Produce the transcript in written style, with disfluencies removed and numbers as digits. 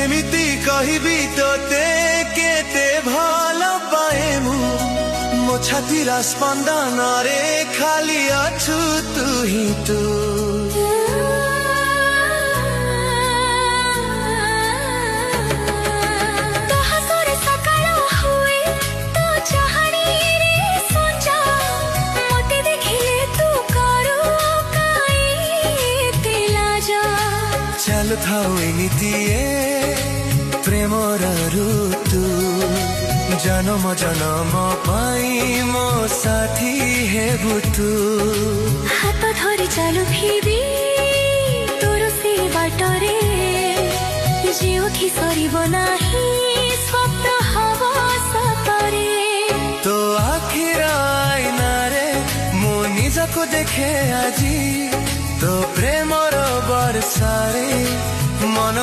केमिति कहिबी तोते केते भल पाए मो छातीर स्पंदन रे खाली अछु तू ही तू। चालू थाऊ एमिति प्रेमर ऋतु जन्म जन्म पाई मो साथी हेबु तू। हाथ धरी चालू फिरी तोर से बाटरे जेउथि सरिब नाही स्वप्न हवा सतरे। तो आखिर आईना रे मो निजको देखे आजी तो प्रेमर बरसारे मन